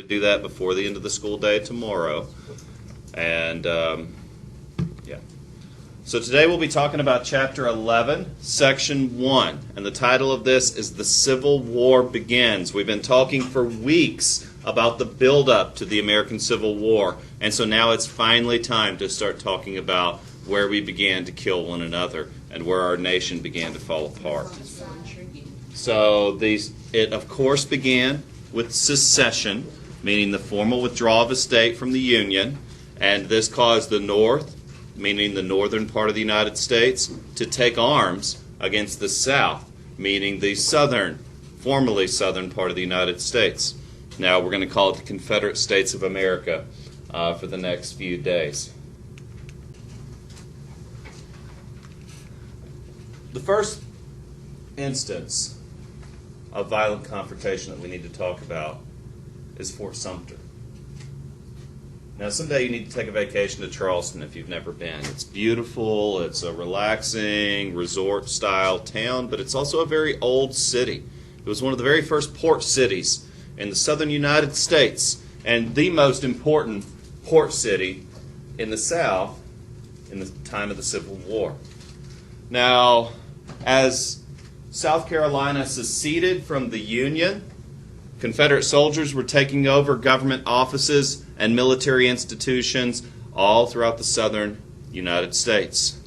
do that before the end of the school day tomorrow. And, yeah. So today we'll be talking about Chapter 11, Section 1. And the title of this is The Civil War Begins. We've been talking for weeks about the build-up to the American Civil War. And so now it's finally time to start talking about where we began to kill one another and where our nation began to fall apart. So it, of course, began with secession, meaning the formal withdrawal of a state from the Union. And this caused the North, meaning the northern part of the United States, to take arms against the South, meaning the southern, formerly southern part of the United States. Now we're going to call it the Confederate States of America for the next few days. The first instance of violent confrontation that we need to talk about is Fort Sumter. Now, someday you need to take a vacation to Charleston if you've never been. It's beautiful, it's a relaxing, resort-style town, but it's also a very old city. It was one of the very first port cities in the southern United States, and the most important port city in the South in the time of the Civil War. Now, as South Carolina seceded from the Union, Confederate soldiers were taking over government offices and military institutions all throughout the southern United States.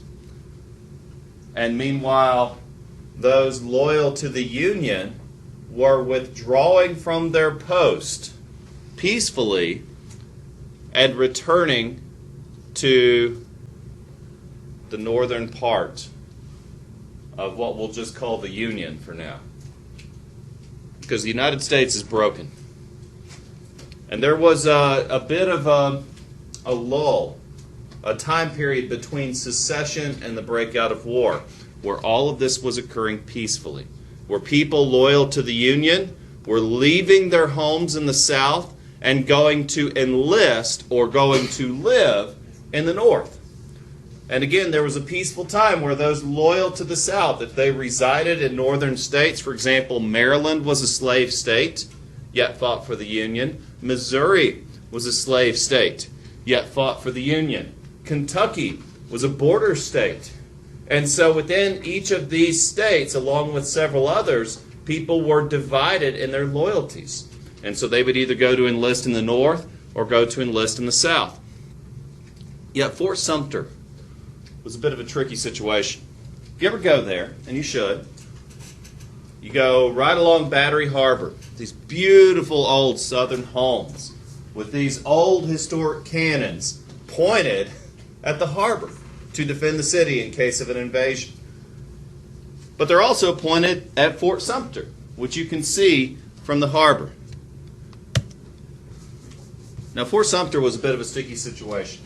And meanwhile, those loyal to the Union were withdrawing from their post peacefully and returning to the northern part of what we'll just call the Union for now. Because the United States is broken. And there was a bit of a lull, a time period between secession and the breakout of war, where all of this was occurring peacefully, where people loyal to the Union were leaving their homes in the South and going to enlist or going to live in the North. And again, there was a peaceful time where those loyal to the South, if they resided in northern states, for example, Maryland was a slave state, yet fought for the Union. Missouri was a slave state, yet fought for the Union. Kentucky was a border state. And so within each of these states, along with several others, people were divided in their loyalties. And so they would either go to enlist in the North or go to enlist in the South. Yet Fort Sumter was a bit of a tricky situation. If you ever go there, and you should, you go right along Battery Harbor, these beautiful old southern homes with these old historic cannons pointed at the harbor to defend the city in case of an invasion. But they're also pointed at Fort Sumter, which you can see from the harbor. Now, Fort Sumter was a bit of a sticky situation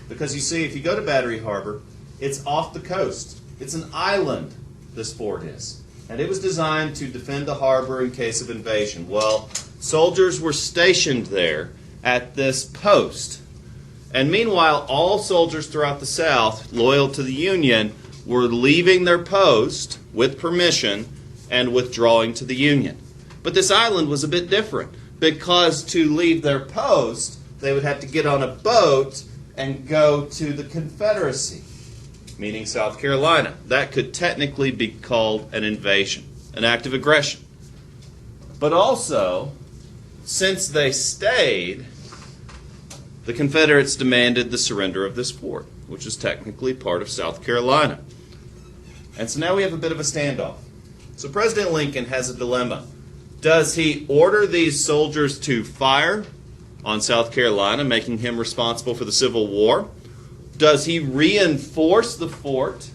because you see, if you go to Battery Harbor, it's off the coast. It's an island, this fort is. And it was designed to defend the harbor in case of invasion. Well, soldiers were stationed there at this post. And meanwhile, all soldiers throughout the South, loyal to the Union, were leaving their post with permission and withdrawing to the Union. But this island was a bit different, because to leave their post, they would have to get on a boat and go to the Confederacy, meaning South Carolina. That could technically be called an invasion, an act of aggression. But also, since they stayed, the Confederates demanded the surrender of this fort, which is technically part of South Carolina. And so now we have a bit of a standoff. So President Lincoln has a dilemma. Does he order these soldiers to fire on South Carolina, making him responsible for the Civil War? Does he reinforce the fort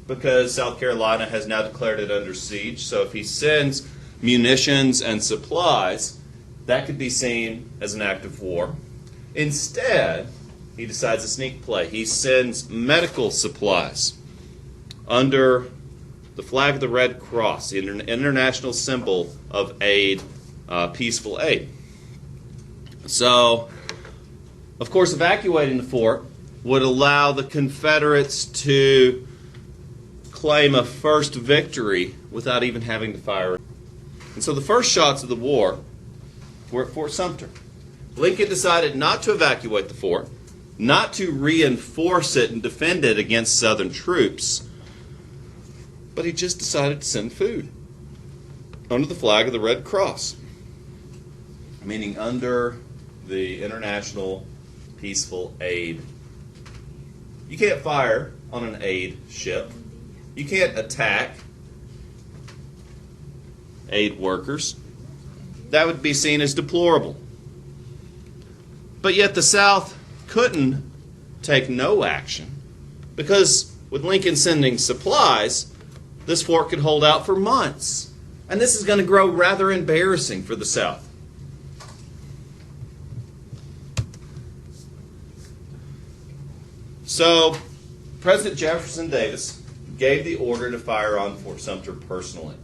because South Carolina has now declared it under siege? So if he sends munitions and supplies, that could be seen as an act of war. Instead, he decides a sneak play. He sends medical supplies under the flag of the Red Cross, the international symbol of aid, peaceful aid. So, of course, evacuating the fort would allow the Confederates to claim a first victory without even having to fire. And so the first shots of the war were at Fort Sumter. Lincoln decided not to evacuate the fort, not to reinforce it and defend it against Southern troops, but he just decided to send food under the flag of the Red Cross, meaning under the International Peaceful Aid. You can't fire on an aid ship. You can't attack aid workers. That would be seen as deplorable. But yet the South couldn't take no action because with Lincoln sending supplies, this fort could hold out for months. And this is going to grow rather embarrassing for the South. So, President Jefferson Davis gave the order to fire on Fort Sumter personally.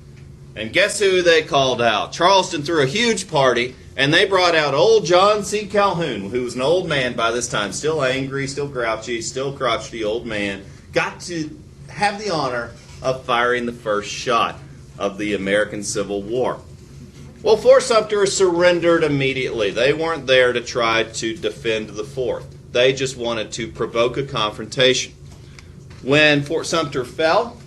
And guess who they called out? Charleston threw a huge party, and they brought out old John C. Calhoun, who was an old man by this time, still angry, still grouchy, still crotchety old man, got to have the honor of firing the first shot of the American Civil War. Well, Fort Sumter surrendered immediately. They weren't there to try to defend the fort. They just wanted to provoke a confrontation. When Fort Sumter fell,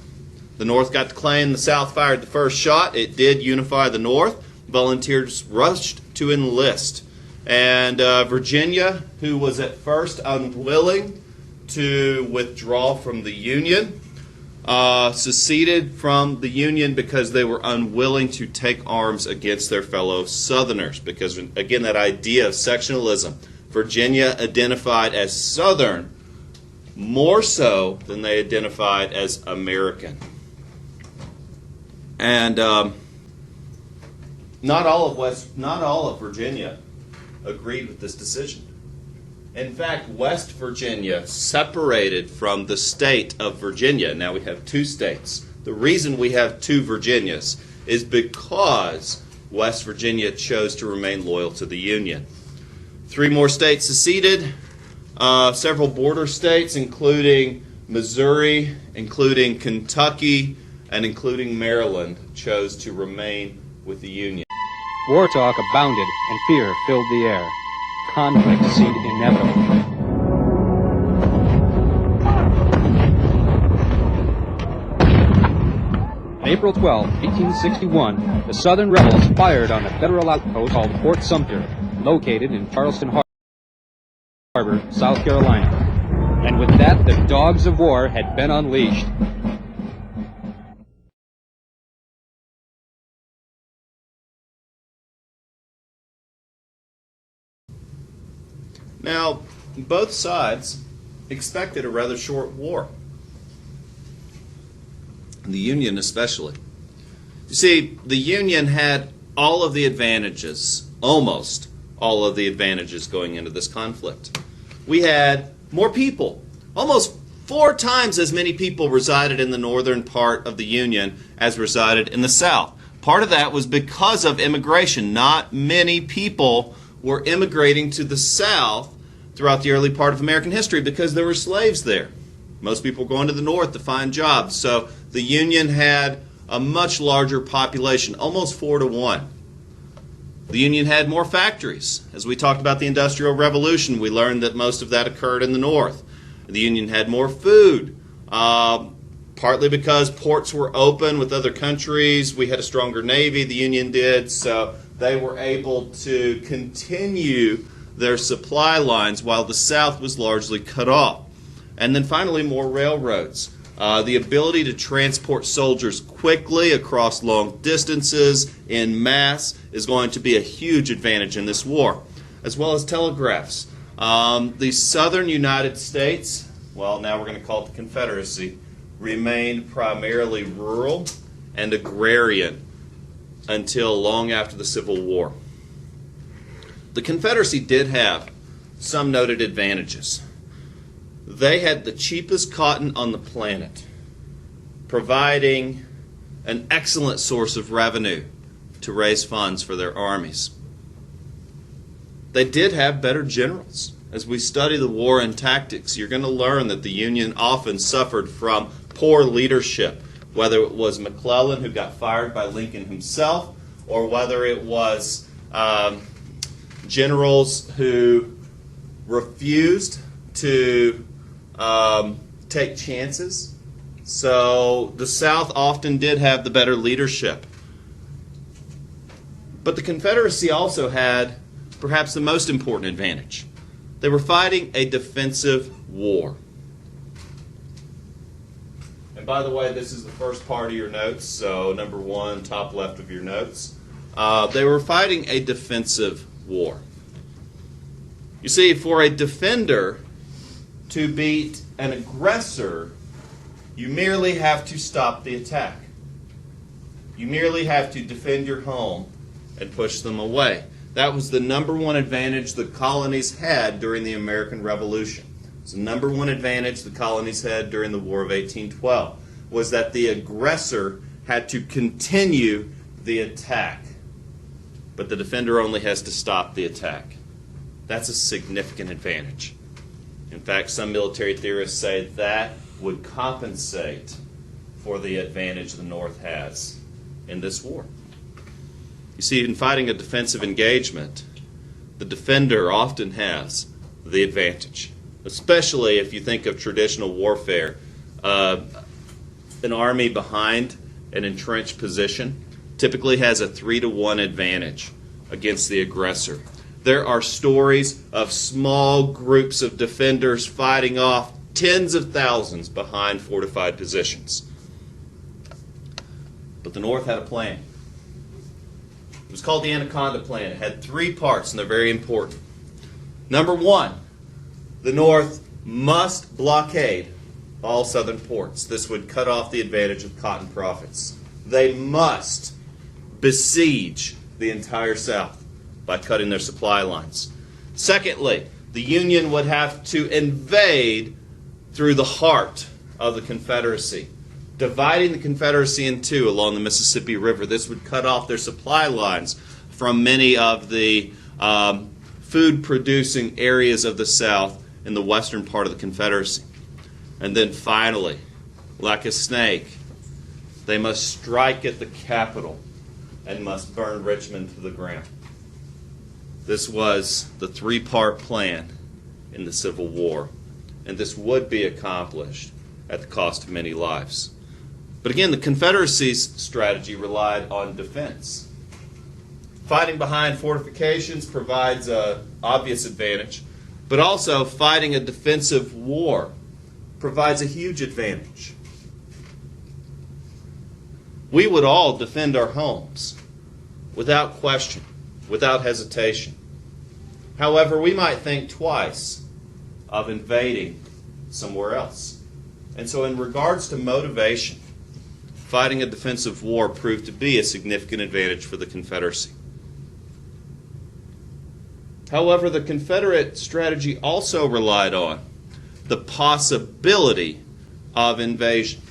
the North got to claim the South fired the first shot. It did unify the North. Volunteers rushed to enlist. And Virginia, who was at first unwilling to withdraw from the Union, seceded from the Union because they were unwilling to take arms against their fellow Southerners. Because, again, that idea of sectionalism. Virginia identified as Southern more so than they identified as American. And not all of Virginia agreed with this decision. In fact, West Virginia separated from the state of Virginia. Now we have two states. The reason we have two Virginias is because West Virginia chose to remain loyal to the Union. 3 more states seceded. Several border states, including Missouri, including Kentucky, and including Maryland, chose to remain with the Union. War talk abounded and fear filled the air. Conflict seemed inevitable. On April 12, 1861, the Southern rebels fired on a federal outpost called Fort Sumter, located in Charleston Harbor, South Carolina. And with that, the dogs of war had been unleashed. Now, both sides expected a rather short war. The Union especially. You see, the Union had all of the advantages, almost all of the advantages going into this conflict. We had more people. Almost 4 times as many people resided in the northern part of the Union as resided in the South. Part of that was because of immigration. Not many people were immigrating to the South throughout the early part of American history because there were slaves there. Most people were going to the North to find jobs. So the Union had a much larger population, almost 4 to 1. The Union had more factories. As we talked about the Industrial Revolution, we learned that most of that occurred in the North. The Union had more food, partly because ports were open with other countries. We had a stronger Navy, the Union did, so they were able to continue their supply lines while the South was largely cut off. And then finally, more railroads. The ability to transport soldiers quickly across long distances in mass is going to be a huge advantage in this war, as well as telegraphs. The southern United States, well, now we're going to call it the Confederacy, remained primarily rural and agrarian until long after the Civil War. The Confederacy did have some noted advantages. They had the cheapest cotton on the planet, providing an excellent source of revenue to raise funds for their armies. They did have better generals. As we study the war and tactics, you're going to learn that the Union often suffered from poor leadership, whether it was McClellan, who got fired by Lincoln himself, or whether it was generals who refused to take chances. So the South often did have the better leadership. But the Confederacy also had perhaps the most important advantage. They were fighting a defensive war. And by the way, this is the first part of your notes, so number 1, top left of your notes. They were fighting a defensive war. You see, for a defender to beat an aggressor, you merely have to stop the attack. You merely have to defend your home and push them away. That was the number one advantage the colonies had during the American Revolution. It's the number one advantage the colonies had during the War of 1812, was that the aggressor had to continue the attack. But the defender only has to stop the attack. That's a significant advantage. In fact, some military theorists say that would compensate for the advantage the North has in this war. You see, in fighting a defensive engagement, the defender often has the advantage, especially if you think of traditional warfare. An army behind an entrenched position typically has a 3-to-1 advantage against the aggressor. There are stories of small groups of defenders fighting off tens of thousands behind fortified positions. But the North had a plan. It was called the Anaconda Plan. It had 3 parts, and they're very important. Number 1, the North must blockade all southern ports. This would cut off the advantage of cotton profits. They must besiege the entire South by cutting their supply lines. Secondly, the Union would have to invade through the heart of the Confederacy, dividing the Confederacy in 2 along the Mississippi River. This would cut off their supply lines from many of the food-producing areas of the South in the western part of the Confederacy. And then finally, like a snake, they must strike at the capital and must burn Richmond to the ground. This was the 3-part plan in the Civil War, and this would be accomplished at the cost of many lives. But again, the Confederacy's strategy relied on defense. Fighting behind fortifications provides an obvious advantage, but also fighting a defensive war provides a huge advantage. We would all defend our homes without question, without hesitation. However, we might think twice of invading somewhere else. And so in regards to motivation, fighting a defensive war proved to be a significant advantage for the Confederacy. However, the Confederate strategy also relied on the possibility of invasion.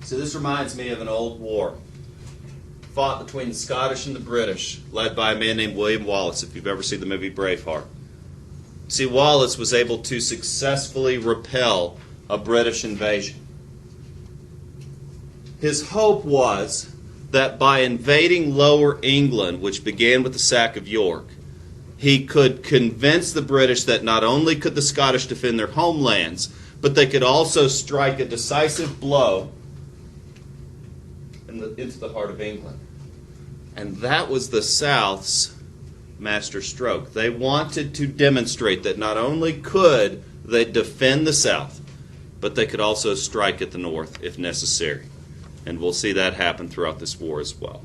So this reminds me of an old war fought between the Scottish and the British, led by a man named William Wallace, if you've ever seen the movie Braveheart. See, Wallace was able to successfully repel a British invasion. His hope was that by invading Lower England, which began with the sack of York, he could convince the British that not only could the Scottish defend their homelands, but they could also strike a decisive blow into the heart of England. And that was the South's master stroke. They wanted to demonstrate that not only could they defend the South, but they could also strike at the North if necessary. And we'll see that happen throughout this war as well.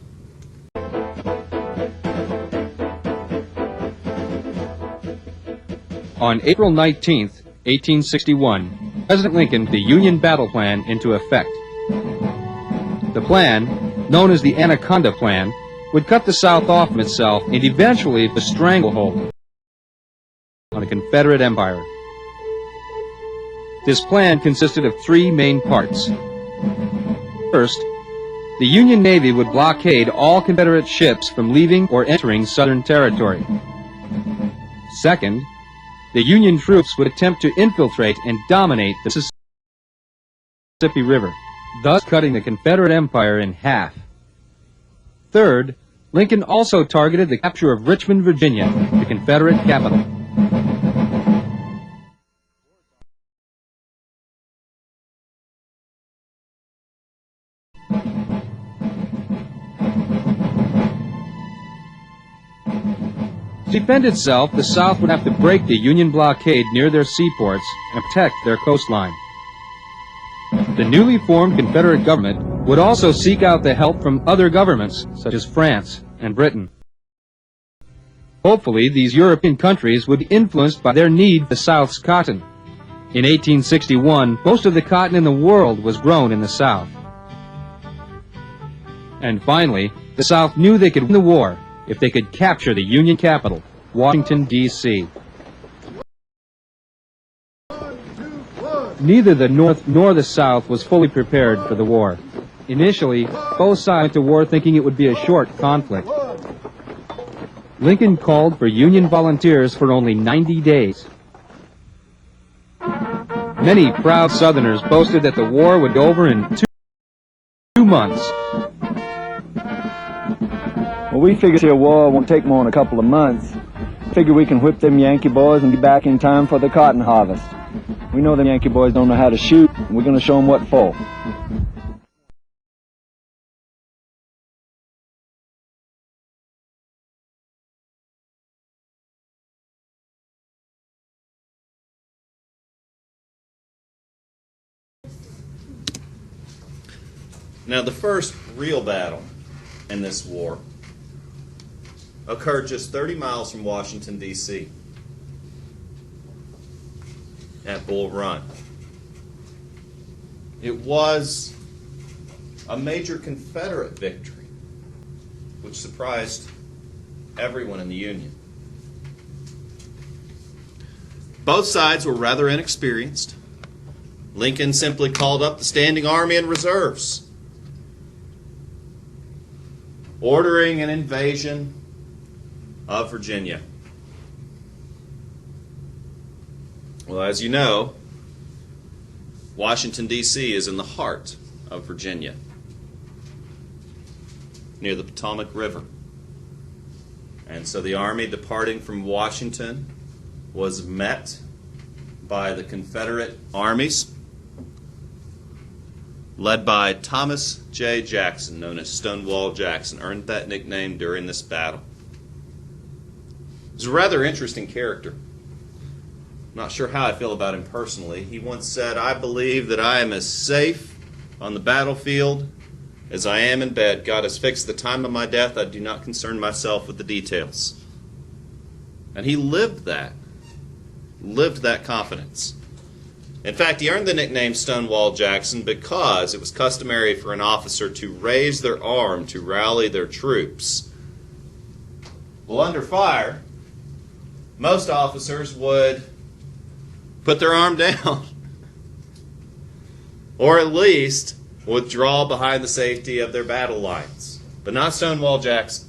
On April 19, 1861, President Lincoln put the Union battle plan into effect. The plan, known as the Anaconda Plan, would cut the South off from itself and eventually put a stranglehold on the Confederate Empire. This plan consisted of 3 main parts. First, the Union Navy would blockade all Confederate ships from leaving or entering Southern territory. Second, the Union troops would attempt to infiltrate and dominate the Mississippi River, thus cutting the Confederate Empire in half. Third, Lincoln also targeted the capture of Richmond, Virginia, the Confederate capital. To defend itself, the South would have to break the Union blockade near their seaports and protect their coastline. The newly formed Confederate government would also seek out the help from other governments, such as France and Britain. Hopefully, these European countries would be influenced by their need for the South's cotton. In 1861, most of the cotton in the world was grown in the South. And finally, the South knew they could win the war if they could capture the Union capital, Washington, D.C. Neither the North nor the South was fully prepared for the war. Initially, both sides went to war thinking it would be a short conflict. Lincoln called for Union volunteers for only 90 days. Many proud Southerners boasted that the war would be over in two months. Well, we figure the war won't take more than a couple of months. Figure we can whip them Yankee boys and be back in time for the cotton harvest. We know them Yankee boys don't know how to shoot, and we're going to show them what for. Now, the first real battle in this war occurred just 30 miles from Washington, D.C., at Bull Run. It was a major Confederate victory, which surprised everyone in the Union. Both sides were rather inexperienced. Lincoln simply called up the standing army and reserves, ordering an invasion of Virginia. Well, as you know, Washington, D.C. is in the heart of Virginia, near the Potomac River. And so the army departing from Washington was met by the Confederate armies, led by Thomas J. Jackson, known as Stonewall Jackson, earned that nickname during this battle. He's a rather interesting character. Not sure how I feel about him personally. He once said, "I believe that I am as safe on the battlefield as I am in bed. God has fixed the time of my death. I do not concern myself with the details." And he lived that confidence. In fact, he earned the nickname Stonewall Jackson because it was customary for an officer to raise their arm to rally their troops. Well, under fire, most officers would put their arm down, or at least withdraw behind the safety of their battle lines. But not Stonewall Jackson.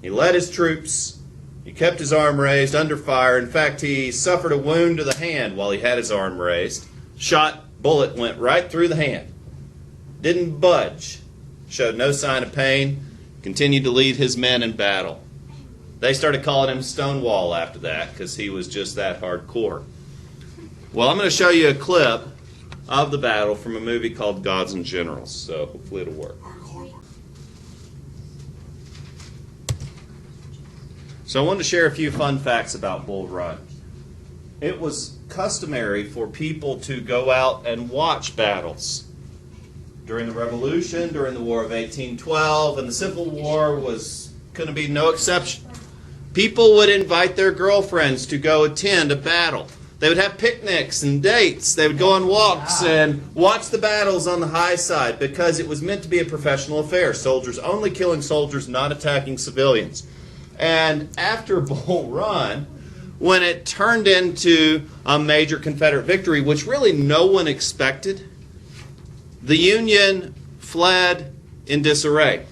He led his troops. He kept his arm raised under fire. In fact, he suffered a wound to the hand while he had his arm raised. Bullet went right through the hand. Didn't budge. Showed no sign of pain. Continued to lead his men in battle. They started calling him Stonewall after that because he was just that hardcore. Well, I'm going to show you a clip of the battle from a movie called Gods and Generals, so hopefully it'll work. So I wanted to share a few fun facts about Bull Run. It was customary for people to go out and watch battles. During the Revolution, during the War of 1812, and the Civil War was going to be no exception. People would invite their girlfriends to go attend a battle. They would have picnics and dates. They would go on walks and watch the battles on the high side because it was meant to be a professional affair. Soldiers only killing soldiers, not attacking civilians. And after Bull Run, when it turned into a major Confederate victory, which really no one expected, the Union fled in disarray.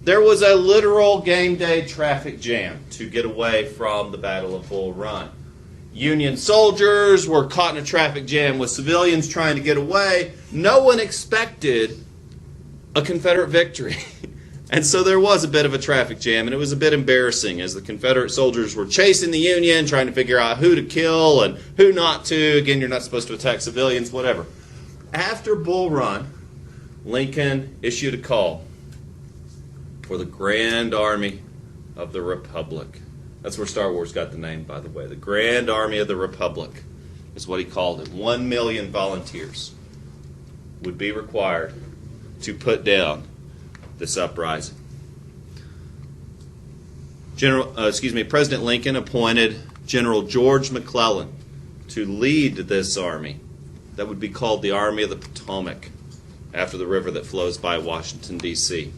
There was a literal game day traffic jam to get away from the Battle of Bull Run. Union soldiers were caught in a traffic jam with civilians trying to get away. No one expected a Confederate victory. And so there was a bit of a traffic jam, and it was a bit embarrassing as the Confederate soldiers were chasing the Union, trying to figure out who to kill and who not to. Again, you're not supposed to attack civilians, whatever. After Bull Run, Lincoln issued a call for the Grand Army of the Republic. That's where Star Wars got the name, by the way. The Grand Army of the Republic is what he called it. 1 million volunteers would be required to put down this uprising. President Lincoln appointed General George McClellan to lead this army that would be called the Army of the Potomac, after the river that flows by Washington, D.C.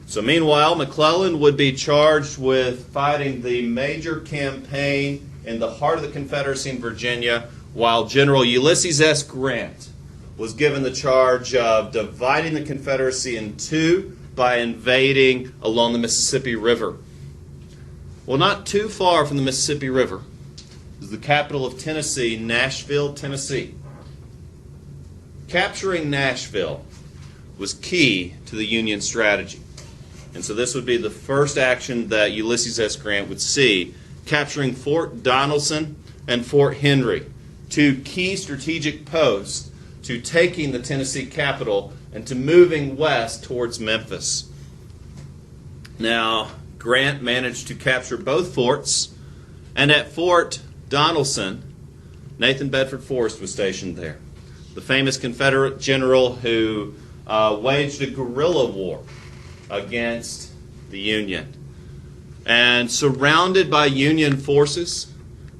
So meanwhile, McClellan would be charged with fighting the major campaign in the heart of the Confederacy in Virginia, while General Ulysses S. Grant was given the charge of dividing the Confederacy in two by invading along the Mississippi River. Well, not too far from the Mississippi River is the capital of Tennessee, Nashville, Tennessee. Capturing Nashville was key to the Union strategy. And so this would be the first action that Ulysses S. Grant would see, capturing Fort Donelson and Fort Henry, two key strategic posts to taking the Tennessee capital and to moving west towards Memphis. Now, Grant managed to capture both forts, and at Fort Donelson, Nathan Bedford Forrest was stationed there, the famous Confederate general who waged a guerrilla war against the Union. And surrounded by Union forces,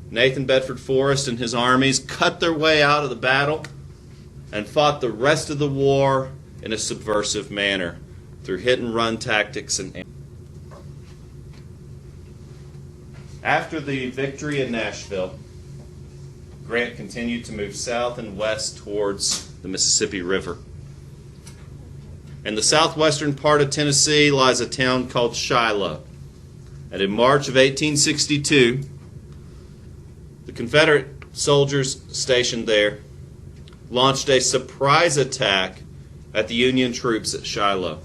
Nathan Bedford Forrest and his armies cut their way out of the battle and fought the rest of the war in a subversive manner through hit-and-run tactics. After the victory in Nashville, Grant continued to move south and west towards the Mississippi River. In the southwestern part of Tennessee lies a town called Shiloh. And in March of 1862, the Confederate soldiers stationed there launched a surprise attack at the Union troops at Shiloh.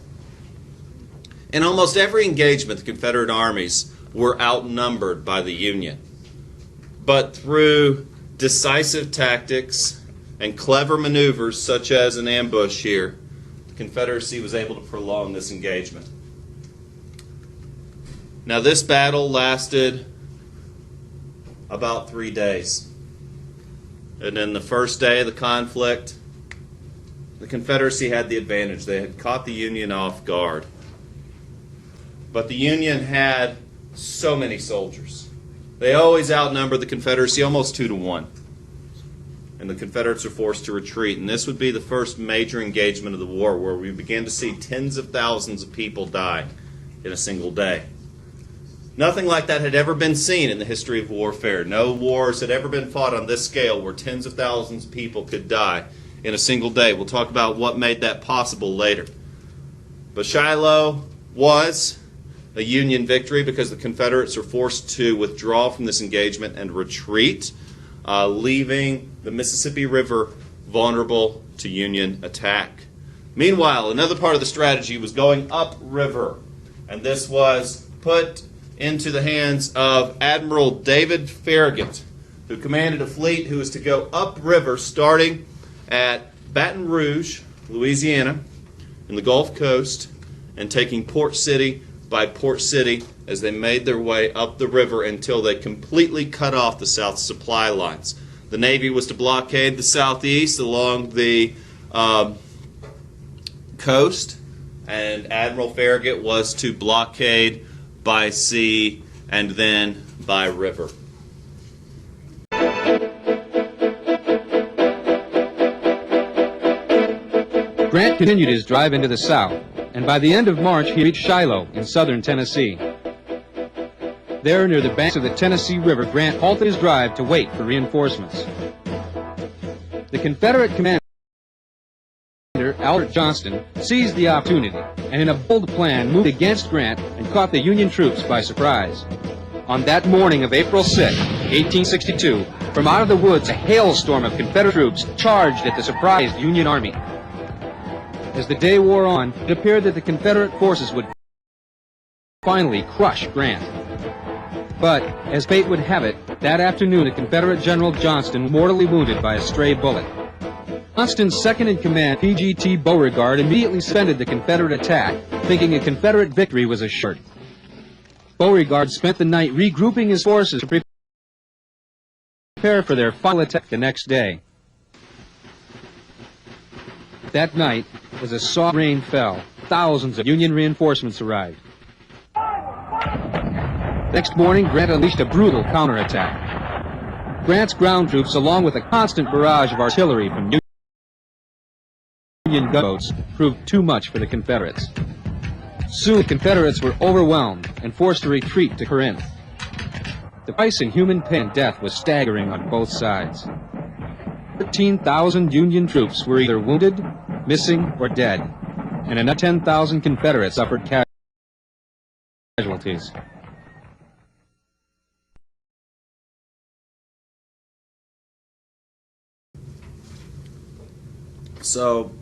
In almost every engagement, the Confederate armies were outnumbered by the Union. But through decisive tactics and clever maneuvers, such as an ambush here, the Confederacy was able to prolong this engagement. Now, this battle lasted about 3 days. And in the first day of the conflict, the Confederacy had the advantage. They had caught the Union off guard. But the Union had so many soldiers. They always outnumbered the Confederacy almost 2-1. And the Confederates were forced to retreat. And this would be the first major engagement of the war where we began to see tens of thousands of people die in a single day. Nothing like that had ever been seen in the history of warfare. No wars had ever been fought on this scale where tens of thousands of people could die in a single day. We'll talk about what made that possible later. But Shiloh was a Union victory because the Confederates are forced to withdraw from this engagement and retreat, leaving the Mississippi River vulnerable to Union attack. Meanwhile, another part of the strategy was going upriver, and this was put into the hands of Admiral David Farragut, who commanded a fleet who was to go upriver starting at Baton Rouge, Louisiana, in the Gulf Coast, and taking port city by port city as they made their way up the river until they completely cut off the South supply lines. The Navy was to blockade the southeast along the coast, and Admiral Farragut was to blockade by sea and then by river. Grant continued his drive into the south, and by the end of March he reached Shiloh in southern Tennessee. There, near the banks of the Tennessee River, Grant halted his drive to wait for reinforcements. The Confederate commander, Albert Johnston, seized the opportunity and in a bold plan moved against Grant and caught the Union troops by surprise. On that morning of April 6, 1862, from out of the woods a hailstorm of Confederate troops charged at the surprised Union army. As the day wore on, it appeared that the Confederate forces would finally crush Grant. But, as fate would have it, that afternoon the Confederate General Johnston was mortally wounded by a stray bullet. Johnston's second-in-command, P.G.T. Beauregard, immediately suspended the Confederate attack, thinking a Confederate victory was assured. Beauregard spent the night regrouping his forces to prepare for their final attack the next day. That night, as a soft rain fell, thousands of Union reinforcements arrived. Next morning, Grant unleashed a brutal counterattack. Grant's ground troops, along with a constant barrage of artillery from Union gunboats, proved too much for the Confederates. Soon, the Confederates were overwhelmed and forced to retreat to Corinth. The price in human pain and death was staggering on both sides. 13,000 Union troops were either wounded, missing, or dead, and another 10,000 Confederates suffered casualties. So,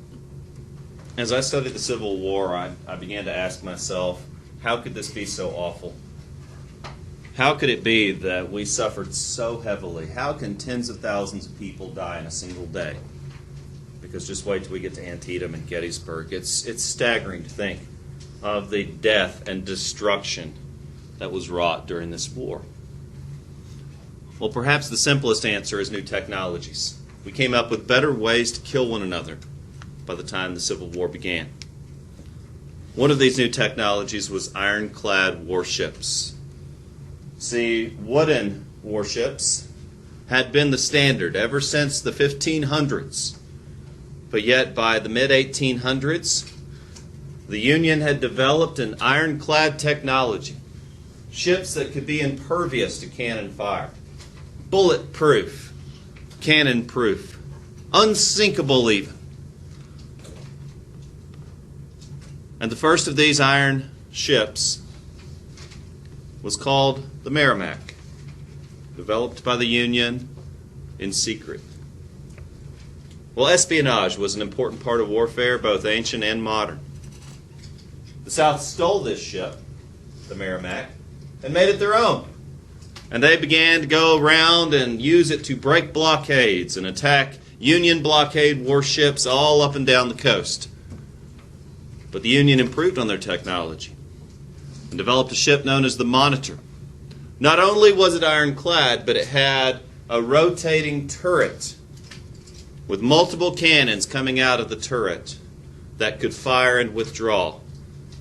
as I studied the Civil War, I began to ask myself, how could this be so awful? How could it be that we suffered so heavily? How can tens of thousands of people die in a single day? Because just wait till we get to Antietam and Gettysburg. It's staggering to think of the death and destruction that was wrought during this war. Well, perhaps the simplest answer is new technologies. We came up with better ways to kill one another by the time the Civil War began. One of these new technologies was ironclad warships. See, wooden warships had been the standard ever since the 1500s. But yet, by the mid-1800s, the Union had developed an ironclad technology. Ships that could be impervious to cannon fire, bulletproof, cannon-proof, unsinkable even. And the first of these iron ships was called the Merrimac, developed by the Union in secret. Well, espionage was an important part of warfare, both ancient and modern. The South stole this ship, the Merrimac, and made it their own. And they began to go around and use it to break blockades and attack Union blockade warships all up and down the coast. But the Union improved on their technology and developed a ship known as the Monitor. Not only was it ironclad, but it had a rotating turret with multiple cannons coming out of the turret that could fire and withdraw.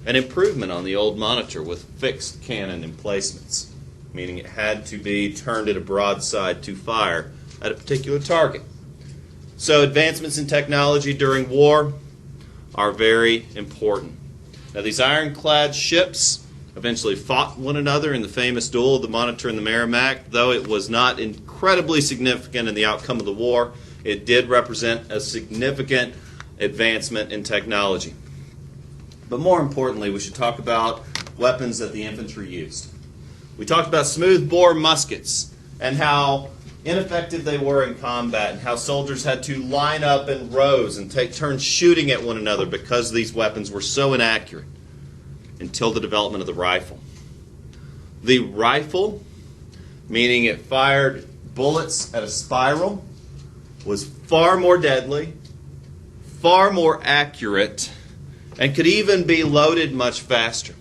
An improvement on the old Monitor with fixed cannon emplacements, meaning it had to be turned at a broadside to fire at a particular target. So advancements in technology during war are very important. Now, these ironclad ships eventually fought one another in the famous duel of the Monitor and the Merrimac. Though it was not incredibly significant in the outcome of the war, it did represent a significant advancement in technology. But more importantly, we should talk about weapons that the infantry used. We talked about smooth-bore muskets and how ineffective they were in combat and how soldiers had to line up in rows and take turns shooting at one another because these weapons were so inaccurate until the development of the rifle. The rifle, meaning it fired bullets at a spiral, was far more deadly, far more accurate, and could even be loaded much faster.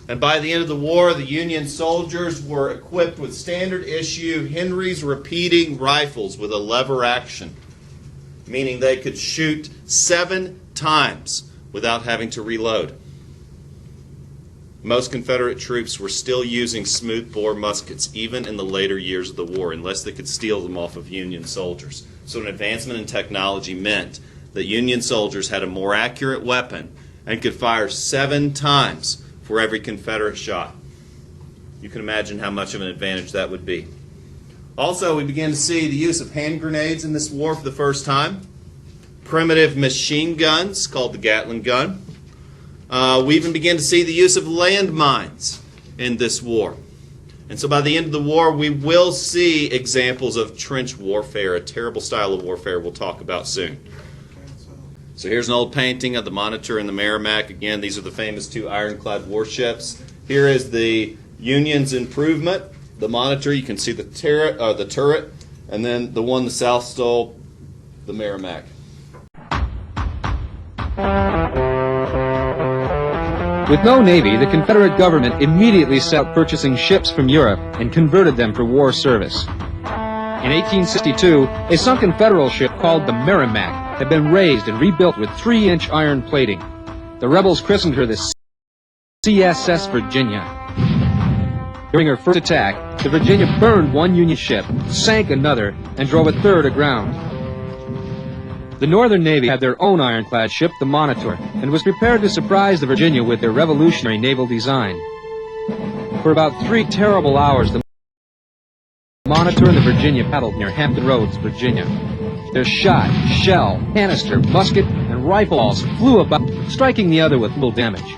And by the end of the war, the Union soldiers were equipped with standard issue Henry's repeating rifles with a lever action, meaning they could shoot 7 times without having to reload. Most Confederate troops were still using smooth-bore muskets even in the later years of the war, unless they could steal them off of Union soldiers. So an advancement in technology meant that Union soldiers had a more accurate weapon and could fire 7 times for every Confederate shot. You can imagine how much of an advantage that would be. Also, we began to see the use of hand grenades in this war for the first time. Primitive machine guns called the Gatling gun. We even began to see the use of landmines in this war. And so by the end of the war, we will see examples of trench warfare, a terrible style of warfare we'll talk about soon. So here's an old painting of the Monitor and the Merrimack. Again, these are the famous two ironclad warships. Here is the Union's improvement. The Monitor, you can see the turret, and then the one the South stole, the Merrimack. With no navy, the Confederate government immediately set out purchasing ships from Europe and converted them for war service. In 1862, a sunken Federal ship called the Merrimack had been raised and rebuilt with 3-inch iron plating. The rebels christened her the CSS Virginia. During her first attack, the Virginia burned one Union ship, sank another, and drove a third aground. The Northern Navy had their own ironclad ship, the Monitor, and was prepared to surprise the Virginia with their revolutionary naval design. For about 3 terrible hours, the Monitor and the Virginia paddled near Hampton Roads, Virginia. Their shot, shell, canister, musket, and rifle balls flew about, striking the other with little damage.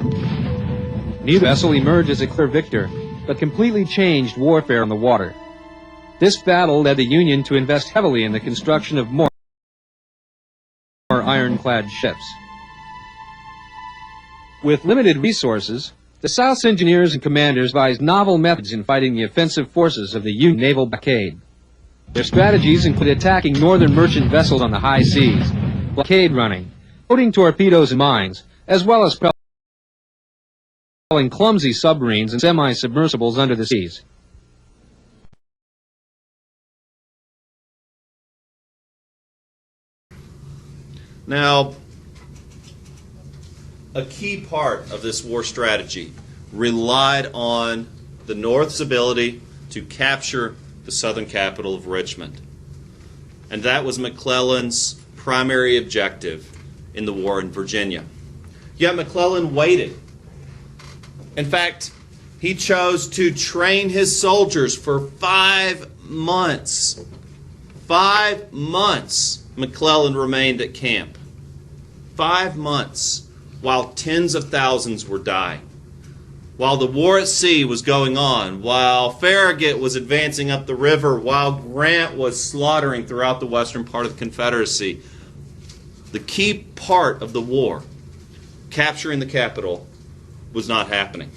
Neither vessel emerged as a clear victor, but completely changed warfare on the water. This battle led the Union to invest heavily in the construction of more ironclad ships. With limited resources, the South's engineers and commanders devised novel methods in fighting the offensive forces of the Union naval blockade. Their strategies included attacking northern merchant vessels on the high seas, blockade running, loading torpedoes and mines, as well as propelling clumsy submarines and semi-submersibles under the seas. Now, a key part of this war strategy relied on the North's ability to capture the southern capital of Richmond. And that was McClellan's primary objective in the war in Virginia. Yet McClellan waited. In fact, he chose to train his soldiers for 5 months. 5 months McClellan remained at camp. 5 months while tens of thousands were dying. While the war at sea was going on, while Farragut was advancing up the river, while Grant was slaughtering throughout the western part of the Confederacy, the key part of the war, capturing the capital, was not happening.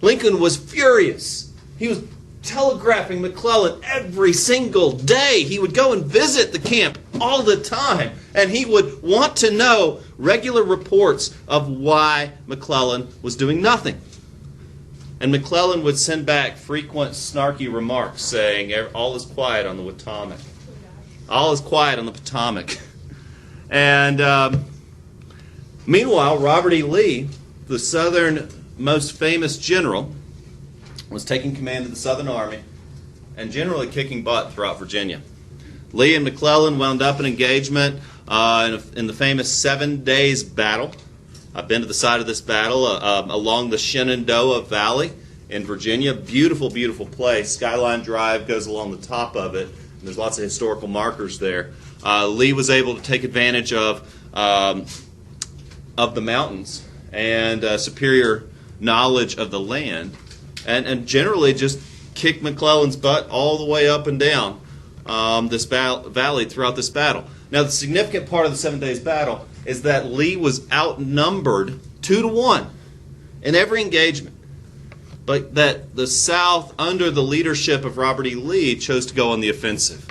Lincoln was furious. He was telegraphing McClellan every single day. He would go and visit the camp all the time, and he would want to know regular reports of why McClellan was doing nothing. And McClellan would send back frequent snarky remarks saying, all is quiet on the Potomac. All is quiet on the Potomac. And meanwhile, Robert E. Lee, the Southern most famous general, was taking command of the Southern Army and generally kicking butt throughout Virginia. Lee and McClellan wound up an engagement in the famous 7 Days Battle. I've been to the site of this battle along the Shenandoah Valley in Virginia. Beautiful, beautiful place. Skyline Drive goes along the top of it. And there's lots of historical markers there. Lee was able to take advantage of the mountains and superior knowledge of the land, and generally just kicked McClellan's butt all the way up and down this valley throughout this battle. Now, the significant part of the 7 Days Battle is that Lee was outnumbered 2-1 in every engagement, but that the South, under the leadership of Robert E. Lee, chose to go on the offensive.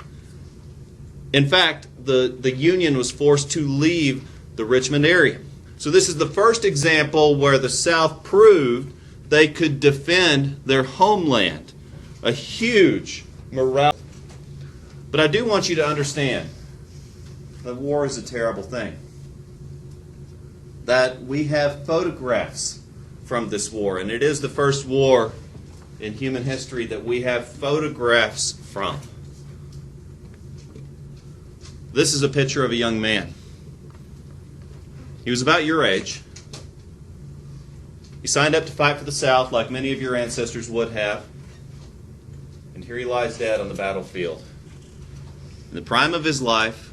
In fact, the Union was forced to leave the Richmond area. So this is the first example where the South proved they could defend their homeland. A huge morale. But I do want you to understand that war is a terrible thing. That we have photographs from this war, and it is the first war in human history that we have photographs from. This is a picture of a young man. He was about your age. He signed up to fight for the South like many of your ancestors would have. And here he lies dead on the battlefield. In the prime of his life,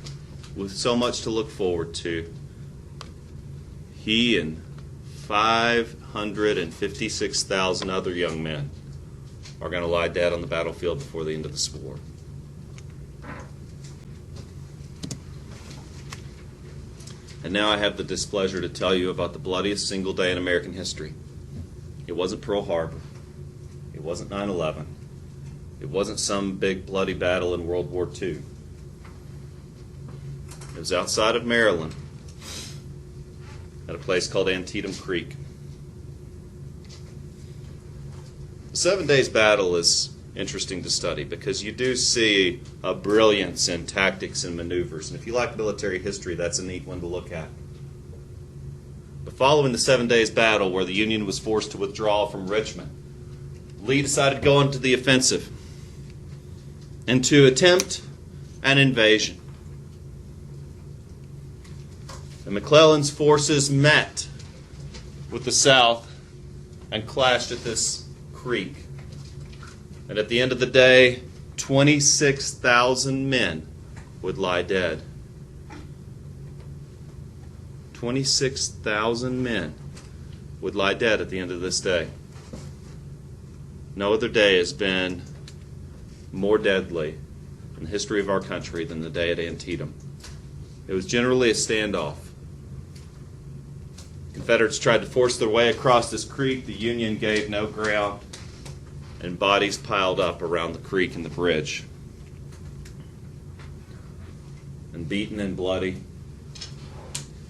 with so much to look forward to, he and 556,000 other young men are going to lie dead on the battlefield before the end of this war. now I have the displeasure to tell you about the bloodiest single day in American history. It wasn't Pearl Harbor. It wasn't 9/11. It wasn't some big bloody battle in World War II. It was outside of Maryland at a place called Antietam Creek. The 7 Days Battle is interesting to study because you do see a brilliance in tactics and maneuvers. And if you like military history, that's a neat one to look at. But following the 7 Days Battle, where the Union was forced to withdraw from Richmond, Lee decided to go into the offensive and to attempt an invasion. And McClellan's forces met with the South and clashed at this creek. And at the end of the day, 26,000 men would lie dead. 26,000 men would lie dead at the end of this day. No other day has been more deadly in the history of our country than the day at Antietam. It was generally a standoff. Confederates tried to force their way across this creek. The Union gave no ground, and bodies piled up around the creek and the bridge. And beaten and bloody.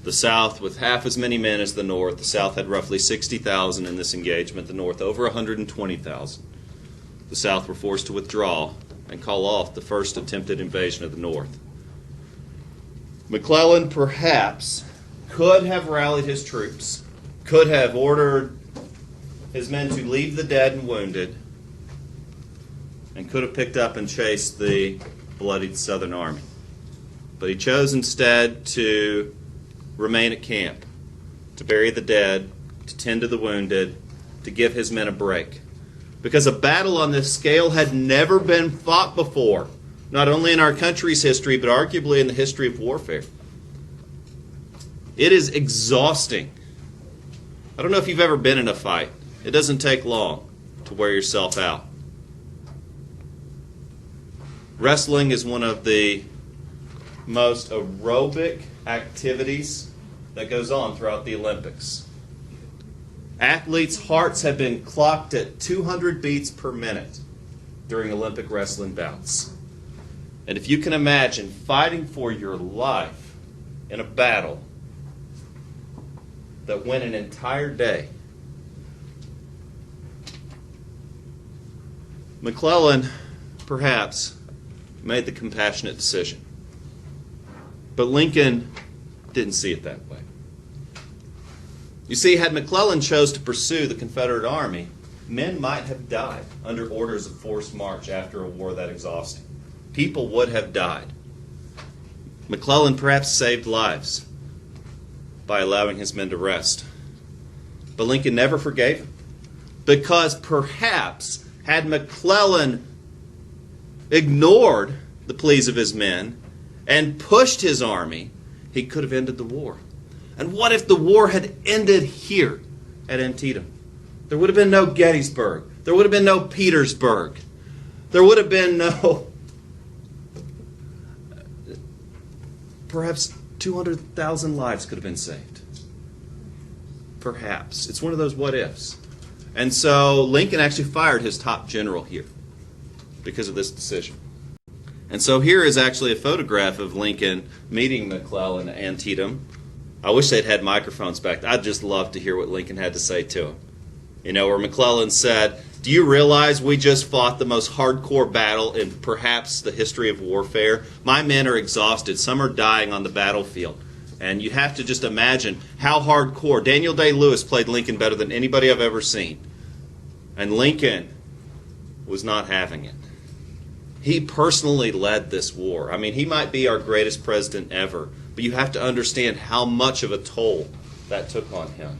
The South, with half as many men as the North, the South had roughly 60,000 in this engagement, the North over 120,000. The South were forced to withdraw and call off the first attempted invasion of the North. McClellan perhaps could have rallied his troops, could have ordered his men to leave the dead and wounded, and could have picked up and chased the bloodied Southern Army. But he chose instead to remain at camp, to bury the dead, to tend to the wounded, to give his men a break. Because a battle on this scale had never been fought before, not only in our country's history, but arguably in the history of warfare. It is exhausting. I don't know if you've ever been in a fight. It doesn't take long to wear yourself out. Wrestling is one of the most aerobic activities that goes on throughout the Olympics. Athletes' hearts have been clocked at 200 beats per minute during Olympic wrestling bouts. And if you can imagine fighting for your life in a battle that went an entire day, McClellan perhaps made the compassionate decision. But Lincoln didn't see it that way. You see, had McClellan chose to pursue the Confederate Army, men might have died under orders of forced march after a war that exhausting. People would have died. McClellan perhaps saved lives by allowing his men to rest. But Lincoln never forgave him, because perhaps had McClellan ignored the pleas of his men and pushed his army, he could have ended the war. And what if the war had ended here at Antietam? There would have been no Gettysburg. There would have been no Petersburg. There would have been no... Perhaps 200,000 lives could have been saved. Perhaps. It's one of those what ifs. And so Lincoln actually fired his top general here because of this decision. And so here is actually a photograph of Lincoln meeting McClellan at Antietam. I wish they'd had microphones back then. I'd just love to hear what Lincoln had to say to him. You know, where McClellan said, "Do you realize we just fought the most hardcore battle in perhaps the history of warfare? My men are exhausted. Some are dying on the battlefield." And you have to just imagine how hardcore. Daniel Day-Lewis played Lincoln better than anybody I've ever seen. And Lincoln was not having it. He personally led this war. I mean, he might be our greatest president ever, but you have to understand how much of a toll that took on him.